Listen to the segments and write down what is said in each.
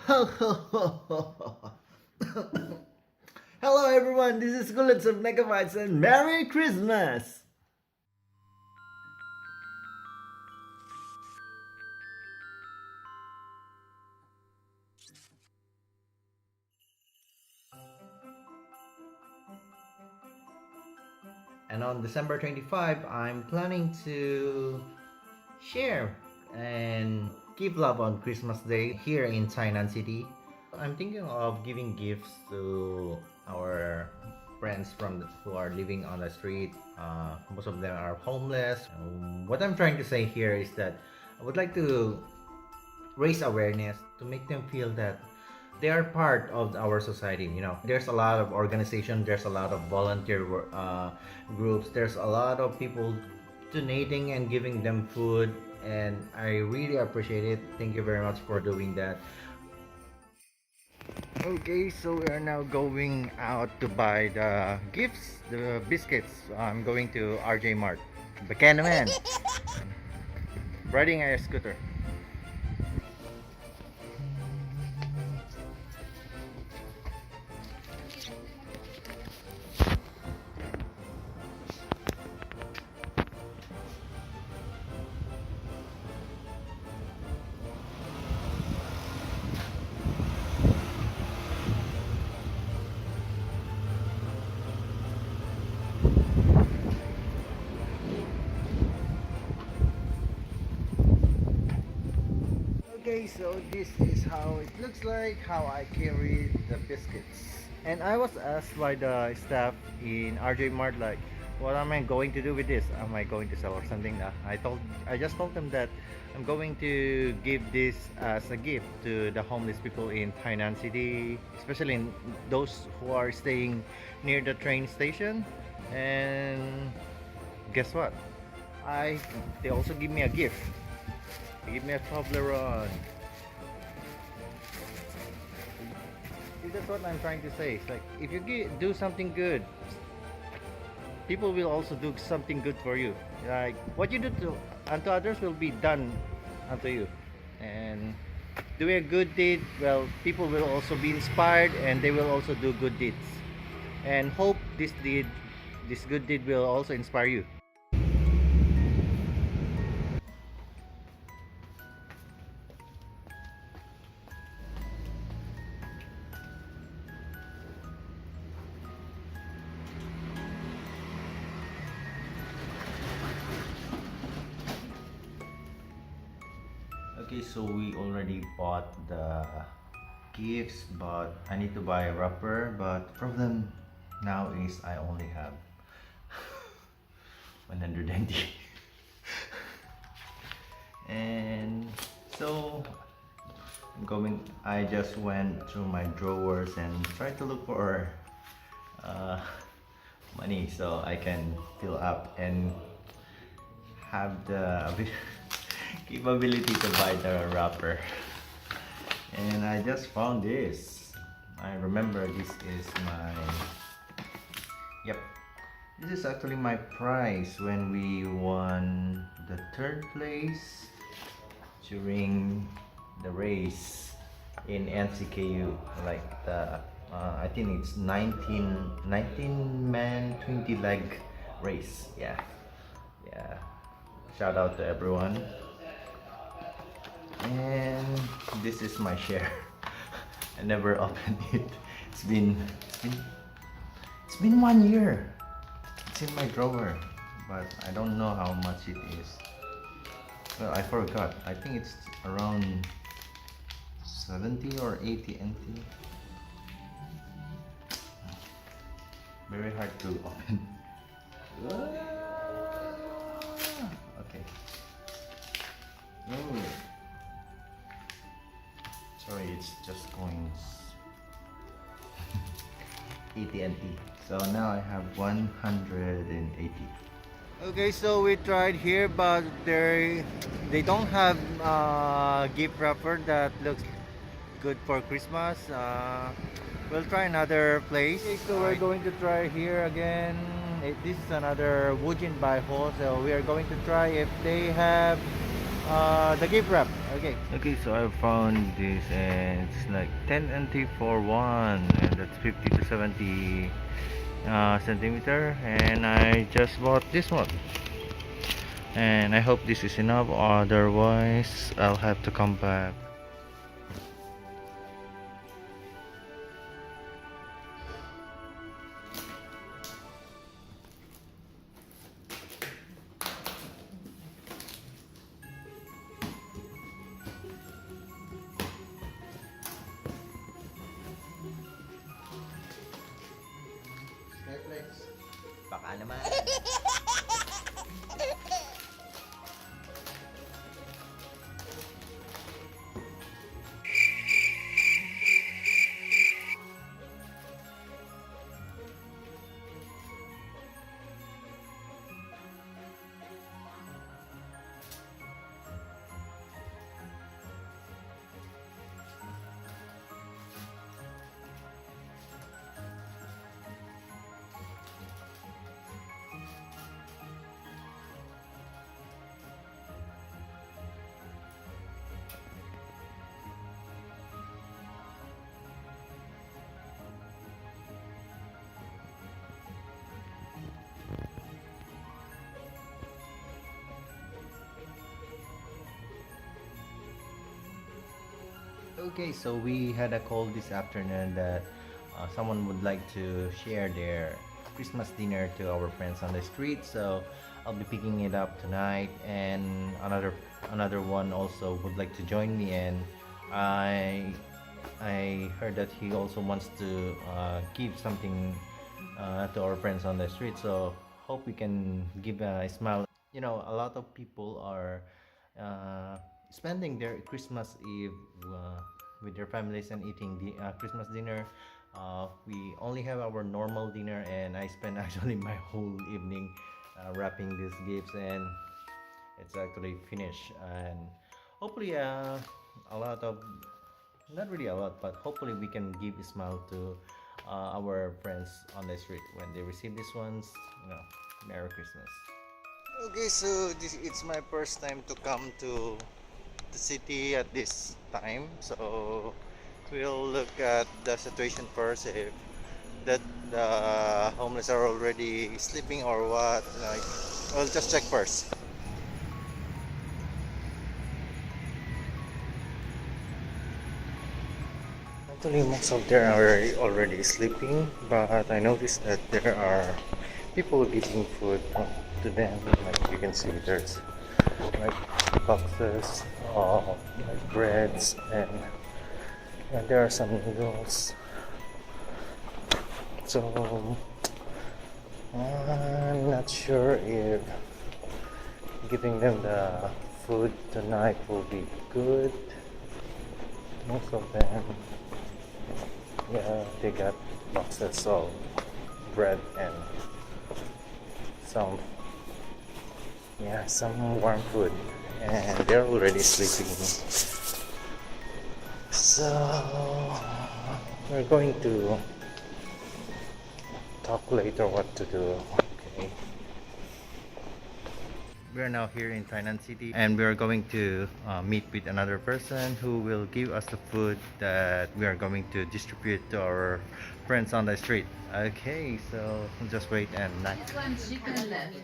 Hello everyone, this is Gullets of Megabytes and Merry Christmas! And on December 25, I'm planning to share and give love on Christmas Day here in Tainan City. I'm thinking of giving gifts to our friends who are living on the street. Most of them are homeless. What I'm trying to say here is that I would like to raise awareness to make them feel that they are part of our society. There's a lot of organization, there's a lot of volunteer groups, there's a lot of people donating and giving them food, and I really appreciate it. Thank you very much for doing that. Okay, so we are now going out to buy the gifts, the biscuits. I'm going to RJ Mart, Buchanan, riding a scooter. Okay, so this is how it looks like, how I carry the biscuits. And I was asked by the staff in RJ Mart, like, what am I going to do with this? Am I going to sell or something? I just told them that I'm going to give this as a gift to the homeless people in Tainan City, especially in those who are staying near the train station. And guess what? They also give me a gift. Give me a Toblerone. See, that's what I'm trying to say. It's like if you do something good, people will also do something good for you. Like what you do unto others will be done unto you. And doing a good deed, well, people will also be inspired and they will also do good deeds. And hope this good deed will also inspire you. Okay, so we already bought the gifts, but I need to buy a wrapper. But the problem now is I only have 190. And so I just went through my drawers and tried to look for money so I can fill up and have the capability to buy the wrapper. And I just found this. I remember this is my yep, this is actually my prize when we won the third place during the race in NCKU, like the I think it's 19 man 20 leg race. Yeah, shout out to everyone. And this is my share. I never opened it. It's been 1 year. It's in my drawer, but I don't know how much it is. Well, I forgot. I think it's around 70 or 80 NT. Very hard to open. Okay. Oh. Sorry, it's just coins. 80 NT. So now I have 180. Okay, so we tried here, but they don't have gift wrapper that looks good for Christmas. We'll try another place. Okay, so we're going to try here again. This is another Wujin Baiho, so we are going to try if they have The gift wrap. Okay. Okay, so I found this and it's like 10 NT for one, and that's 50 to 70 centimeter, and I just bought this one. And I hope this is enough, otherwise I'll have to come back. Netflix. Baka naman. Okay, so we had a call this afternoon that someone would like to share their Christmas dinner to our friends on the street. So I'll be picking it up tonight, and another one also would like to join me. And I heard that he also wants to give something to our friends on the street. So hope we can give a smile. You know, a lot of people are spending their Christmas Eve with their families and eating the Christmas dinner. We only have our normal dinner, and I spent actually my whole evening wrapping these gifts, and it's actually finished. And hopefully, a lot of, not really a lot, but hopefully we can give a smile to our friends on the street when they receive these ones. You know, Merry Christmas. Okay, so it's my first time to come to the city at this time, so we'll look at the situation first, if that the homeless are already sleeping or what. Like, we'll just check first. Actually, most of them are already sleeping, but I noticed that there are people giving food to them. Like you can see, there's like boxes of like breads, and there are some noodles. So I'm not sure if giving them the food tonight will be good. Most of them, yeah, they got boxes of bread and some, yeah, some warm food, and they're already sleeping. So we're going to talk later what to do. Okay. We are now here in Tainan City, and we are going to meet with another person who will give us the food that we are going to distribute to our friends on the street. Okay, so just wait and This one's chicken left.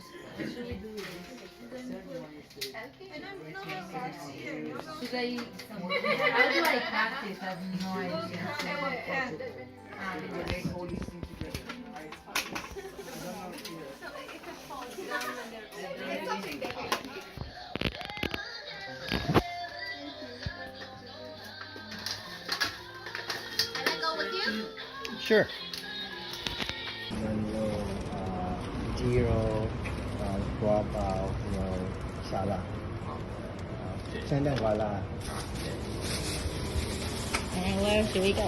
Should I? How do I cut this? I have no idea. Can I go with you? Sure. Zero, guava, salad. 现在完了。 And where should we go?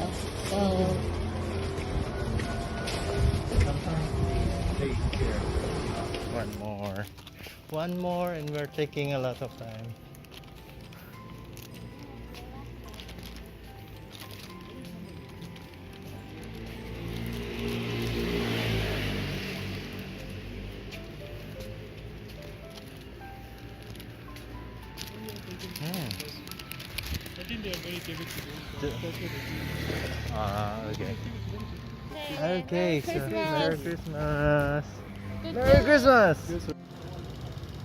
Go. One more, and we're taking a lot of time. Okay. Hey, Okay, so Merry Christmas. Christmas. Merry Christmas.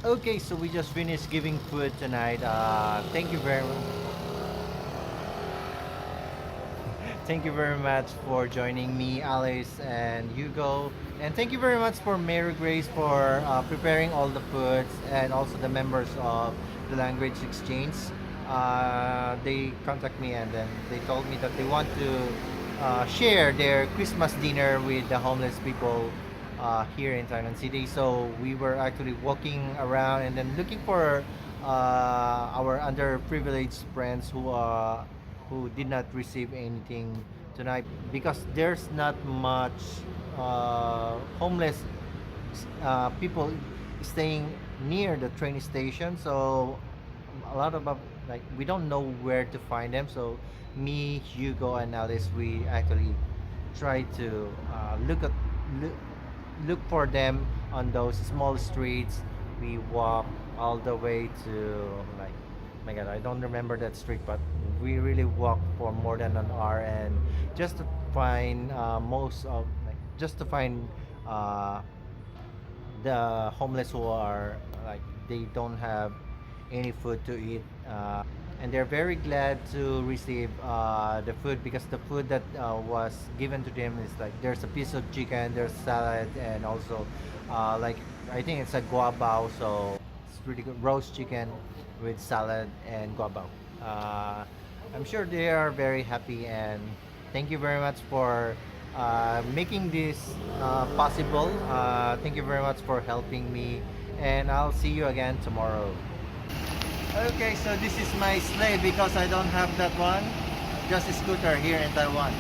Okay, so we just finished giving food tonight. Thank you very much. Thank you very much for joining me, Alice and Hugo. And thank you very much for Mary Grace for preparing all the foods and also the members of the language exchange. They contact me and then they told me that they want to share their Christmas dinner with the homeless people here in Tainan City. So we were actually walking around and then looking for our underprivileged friends who did not receive anything tonight because there's not much homeless people staying near the train station. So a lot of like we don't know where to find them. So me, Hugo, and Alice, we actually try to look, look for them on those small streets. We walk all the way to like, my God, I don't remember that street, but we really walked for more than an hour and just to find most of like just to find uh, the homeless who are like they don't have any food to eat and they're very glad to receive the food because the food that was given to them is like there's a piece of chicken, there's salad, and also like I think it's a guabao, so it's really good roast chicken with salad and guabao. uh, I'm sure they are very happy and thank you very much for making this possible. Thank you very much for helping me, and I'll see you again tomorrow. Okay, so this is my sleigh because I don't have that one. Just a scooter here in Taiwan.